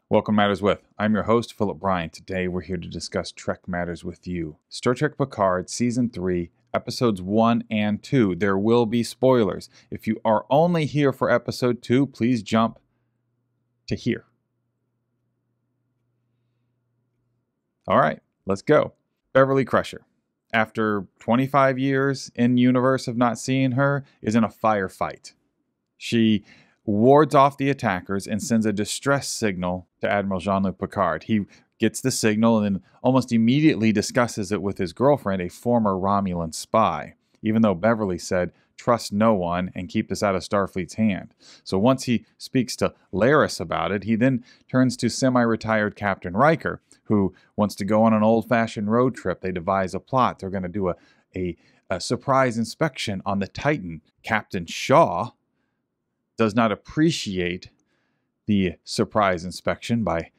Welcome Matters With. I'm your host, CBSPhillipBrian. Today we're here to discuss Trek Matters with you. Star Trek Picard, Season 3, Episodes 1 and 2. There will be spoilers. If you are only here for Episode 2, please jump to here. All right, let's go. Beverly Crusher, after 25 years in universe of not seeing her, is in a firefight. She wards off the attackers and sends a distress signal to Admiral Jean-Luc Picard. He gets the signal and then almost immediately discusses it with his girlfriend, a former Romulan spy, even though Beverly said, trust no one and keep this out of Starfleet's hand. So once he speaks to Laris about it, he then turns to semi-retired Captain Riker, who wants to go on an old-fashioned road trip. They devise a plot. They're going to do a surprise inspection on the Titan. Captain Shaw does not appreciate the surprise inspection by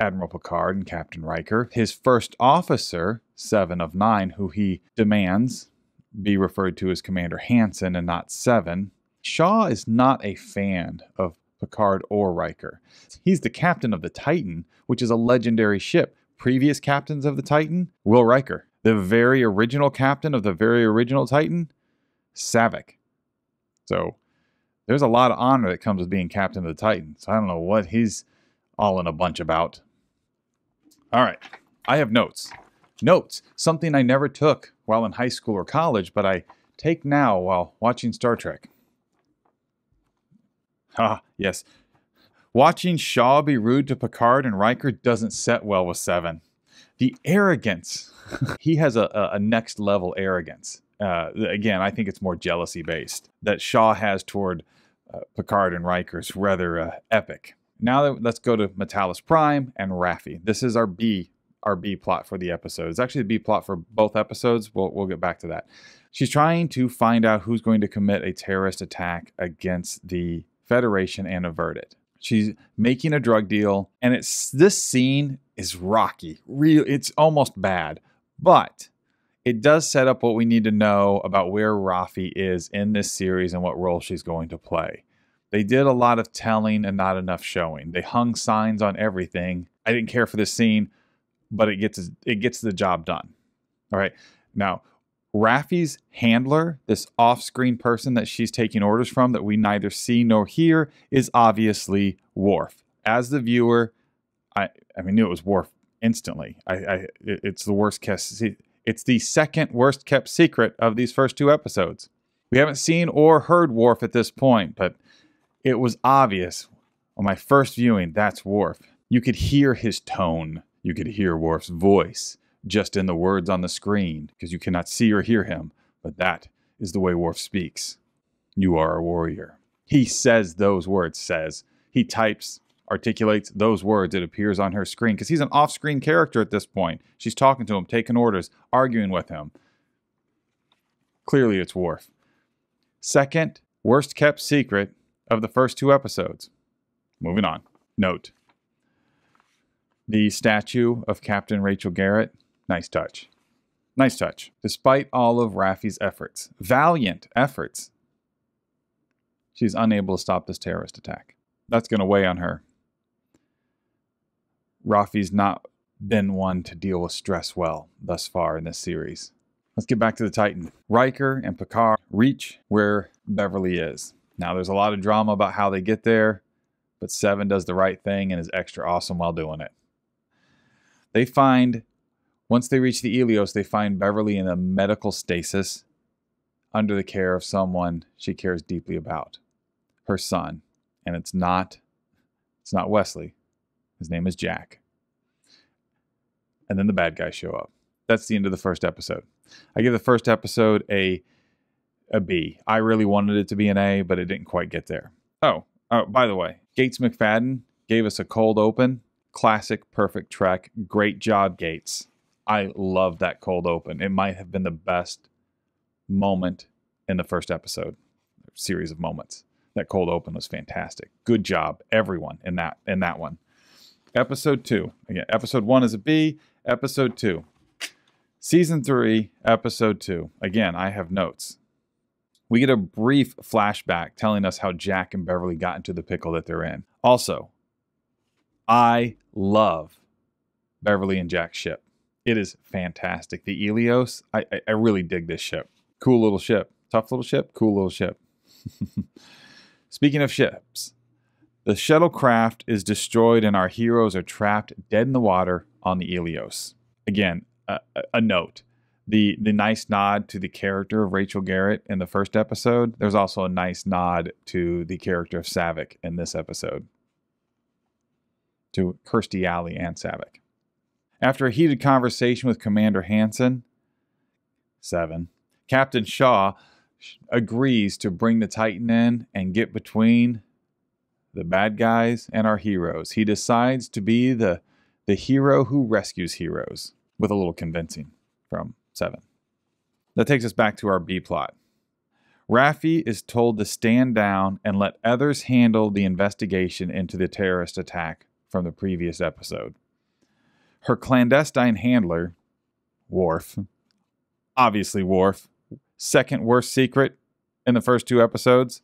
Admiral Picard and Captain Riker. His first officer, 7 of 9, who he demands be referred to as Commander Hansen and not 7. Shaw is not a fan of Picard or Riker. He's the captain of the Titan, which is a legendary ship. Previous captains of the Titan, Will Riker. The very original captain of the very original Titan, Saavik. So there's a lot of honor that comes with being captain of the Titan. So I don't know what he's all in a bunch about. All right, I have notes. Notes, something I never took while in high school or college, but I take now while watching Star Trek. Yes. Watching Shaw be rude to Picard and Riker doesn't set well with 7. The arrogance. He has a next level arrogance. Again, I think it's more jealousy based that Shaw has toward Picard and Riker is rather epic. Now let's go to Metalis Prime and Raffi. This is our B plot for the episode. It's actually the B plot for both episodes. We'll get back to that. She's trying to find out who's going to commit a terrorist attack against the Federation and avert it. She's making a drug deal, and this scene is rocky. It's almost bad, but it does set up what we need to know about where Raffi is in this series and what role she's going to play. They did a lot of telling and not enough showing. They hung signs on everything. I didn't care for this scene, but it gets the job done. All right. Now, Raffi's handler, this off-screen person that she's taking orders from that we neither see nor hear, is obviously Worf. As the viewer, I knew it was Worf instantly. It's the worst case. It's the second worst kept secret of these first 2 episodes. We haven't seen or heard Worf at this point, but it was obvious on my first viewing, that's Worf. You could hear his tone. You could hear Worf's voice just in the words on the screen because you cannot see or hear him, but that is the way Worf speaks. You are a warrior. He says those words, he types, articulates those words. It appears on her screen because he's an off-screen character at this point. She's talking to him, taking orders, arguing with him. Clearly it's Worf. Second worst kept secret of the first 2 episodes. Moving on. Note. The statue of Captain Rachel Garrett, nice touch. Nice touch. Despite all of Raffi's efforts, valiant efforts, she's unable to stop this terrorist attack. That's going to weigh on her. Raffi's not been one to deal with stress well thus far in this series. Let's get back to the Titan. Riker and Picard reach where Beverly is. Now, there's a lot of drama about how they get there, but 7 does the right thing and is extra awesome while doing it. Once they reach the Helios, they find Beverly in a medical stasis under the care of someone she cares deeply about, her son. And it's not Wesley. His name is Jack. And then the bad guys show up. That's the end of the first episode. I give the first episode a B. I really wanted it to be an A, but it didn't quite get there. Oh, by the way, Gates McFadden gave us a cold open. Classic, perfect Trek. Great job, Gates. I love that cold open. It might have been the best moment in the first episode. Series of moments. That cold open was fantastic. Good job, everyone, in that one. Episode 2. Again, episode 1 is a B. Episode 2. Season 3, episode 2. Again, I have notes. We get a brief flashback telling us how Jack and Beverly got into the pickle that they're in. Also, I love Beverly and Jack's ship. It is fantastic. The Helios, I really dig this ship. Cool little ship. Tough little ship, cool little ship. Speaking of ships, the shuttlecraft is destroyed and our heroes are trapped dead in the water on the Helios. Again, a note. The nice nod to the character of Rachel Garrett in the first episode. There's also a nice nod to the character of Saavik in this episode. To Kirstie Alley and Saavik. After a heated conversation with Commander Hansen, 7, Captain Shaw agrees to bring the Titan in and get between the bad guys and our heroes. He decides to be the hero who rescues heroes, with a little convincing from 7. That takes us back to our B plot. Raffi is told to stand down and let others handle the investigation into the terrorist attack from the previous episode. Her clandestine handler, Worf, obviously Worf, second worst secret in the first 2 episodes,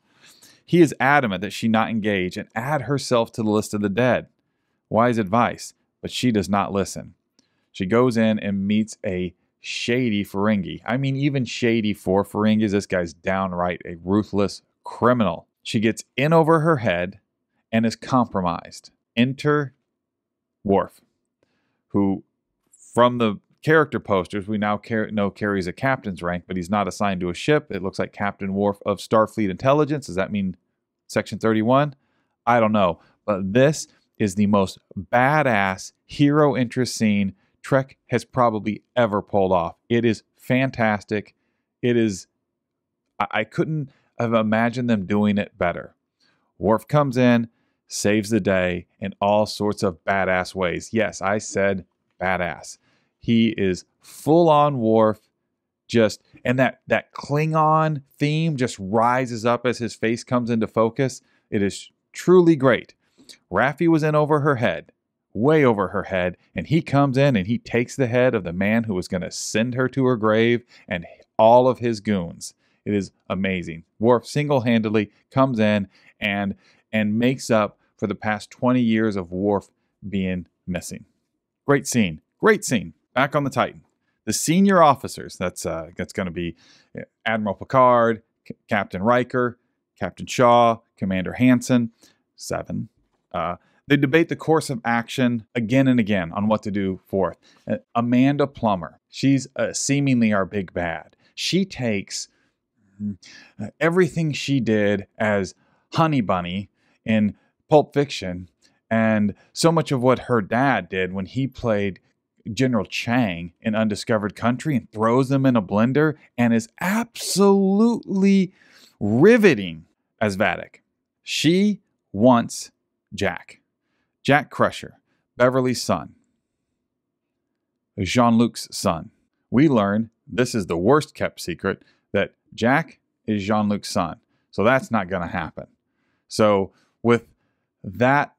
he is adamant that she not engage and add herself to the list of the dead. Wise advice, but she does not listen. She goes in and meets a shady Ferengi. I mean, even shady for Ferengis. This guy's downright a ruthless criminal. She gets in over her head and is compromised. Enter Worf, who, from the character posters, we now know carries a captain's rank, but he's not assigned to a ship. It looks like Captain Worf of Starfleet Intelligence. Does that mean Section 31? I don't know. But this is the most badass hero interest scene Trek has probably ever pulled off. It is fantastic. It is... I couldn't have imagined them doing it better. Worf comes in, saves the day in all sorts of badass ways. Yes, I said badass. He is full-on Worf, and that Klingon theme just rises up as his face comes into focus. It is truly great. Raffi was in over her head, way over her head, and he comes in and he takes the head of the man who was going to send her to her grave and all of his goons. It is amazing. Worf single-handedly comes in and makes up for the past 20 years of Worf being missing. Great scene. Great scene. Back on the Titan. The senior officers, that's going to be Admiral Picard, Captain Riker, Captain Shaw, Commander Hansen, 7. They debate the course of action again and again on what to do forth. Amanda Plummer, she's seemingly our big bad. She takes everything she did as Honey Bunny in Pulp Fiction and so much of what her dad did when he played General Chang in Undiscovered Country and throws them in a blender and is absolutely riveting as Vadic. She wants Jack Crusher, Beverly's son, Jean-Luc's son. We learn, this is the worst kept secret, that Jack is Jean-Luc's son. So that's not going to happen. So with that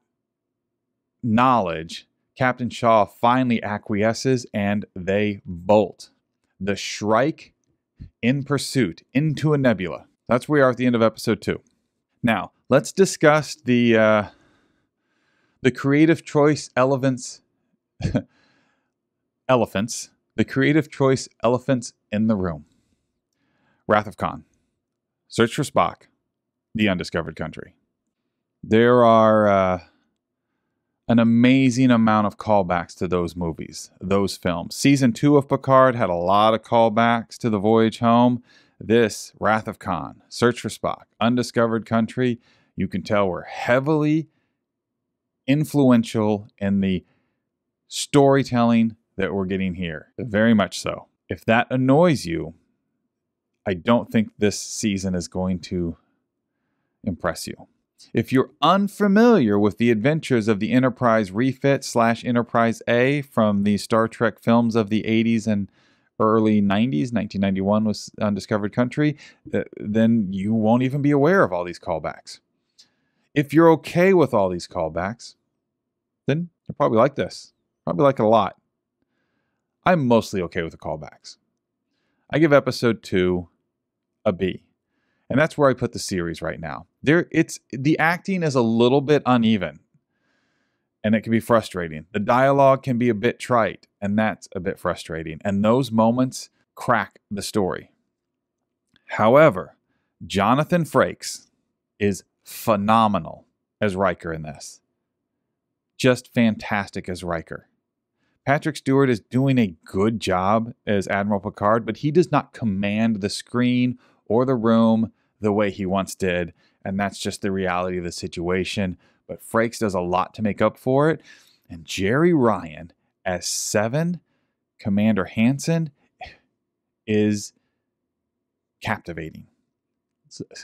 knowledge, Captain Shaw finally acquiesces and they bolt. The Shrike in pursuit into a nebula. That's where we are at the end of episode 2. Now, let's discuss the creative choice elephants. The creative choice elephants in the room. Wrath of Khan. Search for Spock. The Undiscovered Country. There are an amazing amount of callbacks to those movies, those films. Season 2 of Picard had a lot of callbacks to The Voyage Home. This, Wrath of Khan, Search for Spock, Undiscovered Country, you can tell we're heavily influential in the storytelling that we're getting here. Very much so. If that annoys you, I don't think this season is going to impress you. If you're unfamiliar with the adventures of the Enterprise refit / Enterprise A from the Star Trek films of the 80s and early 90s, 1991 was Undiscovered Country, then you won't even be aware of all these callbacks. If you're okay with all these callbacks, then you'll probably like this. Probably like it a lot. I'm mostly okay with the callbacks. I give episode 2 a B. And that's where I put the series right now. The acting is a little bit uneven. and it can be frustrating. The dialogue can be a bit trite, and that's a bit frustrating. And those moments crack the story. However, Jonathan Frakes is phenomenal as Riker in this. Just fantastic as Riker. Patrick Stewart is doing a good job as Admiral Picard, but he does not command the screen or the room the way he once did, and that's just the reality of the situation. But Frakes does a lot to make up for it, and Jeri Ryan as Seven, Commander Hansen, is captivating.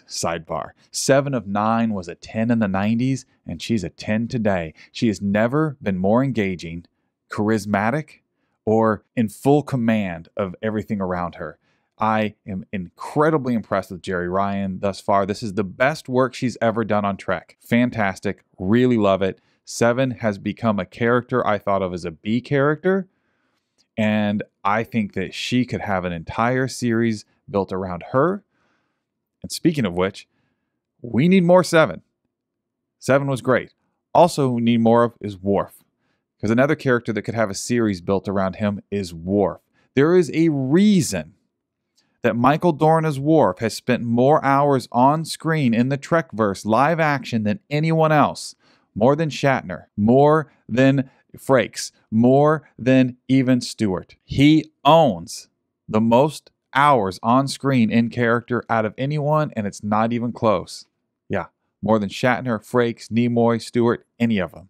Sidebar. 7 of 9 was a 10 in the 90s, and she's a 10 today. She has never been more engaging, charismatic, or in full command of everything around her. I am incredibly impressed with Jeri Ryan thus far. This is the best work she's ever done on Trek. Fantastic. Really love it. 7 has become a character I thought of as a B character, and I think that she could have an entire series built around her. And speaking of which, we need more 7. 7 was great. Also, we need more of is Worf. Because another character that could have a series built around him is Worf. There is a reason that Michael Dorn as Worf has spent more hours on screen in the Trekverse live action than anyone else. More than Shatner. More than Frakes. More than even Stewart. He owns the most hours on screen in character out of anyone, and it's not even close. Yeah, more than Shatner, Frakes, Nimoy, Stewart, any of them.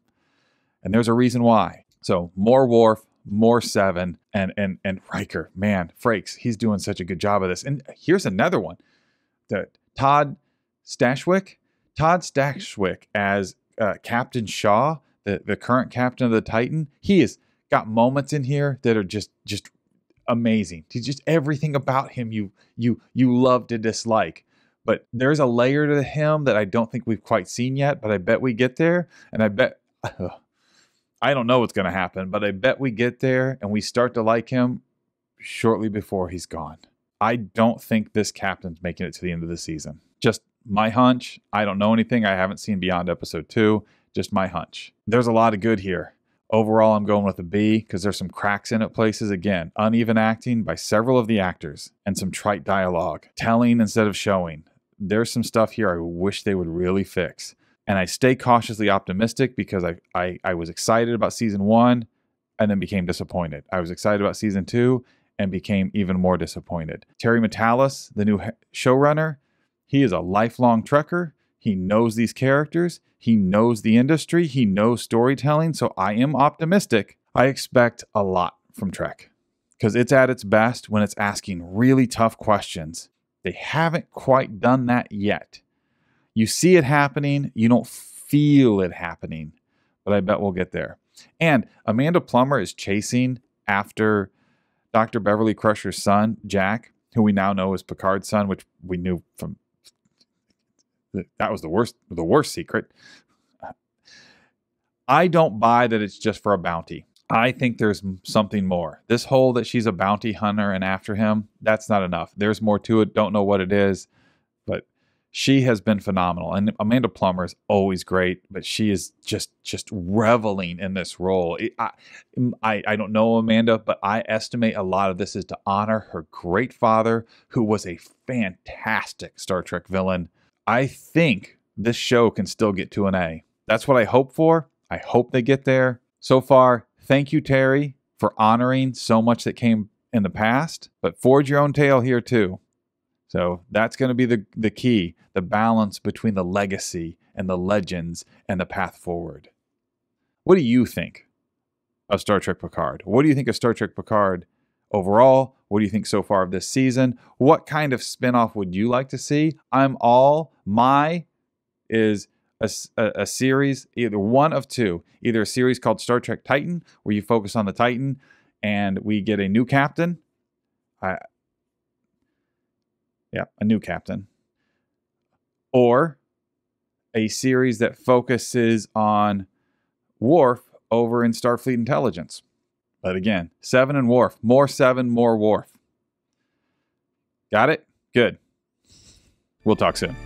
And there's a reason why. So more Worf, more 7, and Riker. Man, Frakes, he's doing such a good job of this. And here's another one. Todd Stashwick as Captain Shaw, the current captain of the Titan. He has got moments in here that are just amazing. He's just everything about him you love to dislike. But there's a layer to him that I don't think we've quite seen yet, but I bet we get there. And I bet I don't know what's going to happen, but I bet we get there and we start to like him shortly before he's gone. I don't think this captain's making it to the end of the season. Just my hunch. I don't know anything. I haven't seen beyond episode 2. Just my hunch. There's a lot of good here. Overall, I'm going with a B because there's some cracks in it places. Again, uneven acting by several of the actors and some trite dialogue. Telling instead of showing. There's some stuff here I wish they would really fix. And I stay cautiously optimistic because I was excited about season 1 and then became disappointed. I was excited about season 2 and became even more disappointed. Terry Matalas, the new showrunner, he is a lifelong Trekker. He knows these characters. He knows the industry. He knows storytelling. So I am optimistic. I expect a lot from Trek because it's at its best when it's asking really tough questions. They haven't quite done that yet. You see it happening. You don't feel it happening, but I bet we'll get there. And Amanda Plummer is chasing after Dr. Beverly Crusher's son, Jack, who we now know is Picard's son, which we knew from that was the worst secret. I don't buy that it's just for a bounty. I think there's something more. This whole that she's a bounty hunter and after him, that's not enough. There's more to it. Don't know what it is, but she has been phenomenal. And Amanda Plummer is always great, but she is just reveling in this role. I don't know Amanda, but I estimate a lot of this is to honor her great father, who was a fantastic Star Trek villain. I think this show can still get to an A. That's what I hope for. I hope they get there. So far, thank you, Terry, for honoring so much that came in the past, but forge your own tale here too. So that's going to be the key, the balance between the legacy and the legends and the path forward. What do you think of Star Trek Picard? What do you think of Star Trek Picard overall? What do you think so far of this season? What kind of spinoff would you like to see? Is a series, either one of two. Either a series called Star Trek Titan, where you focus on the Titan and we get a new captain. A new captain. Or a series that focuses on Worf over in Starfleet Intelligence. But again, 7 and Worf. More 7, more Worf. Got it? Good. We'll talk soon.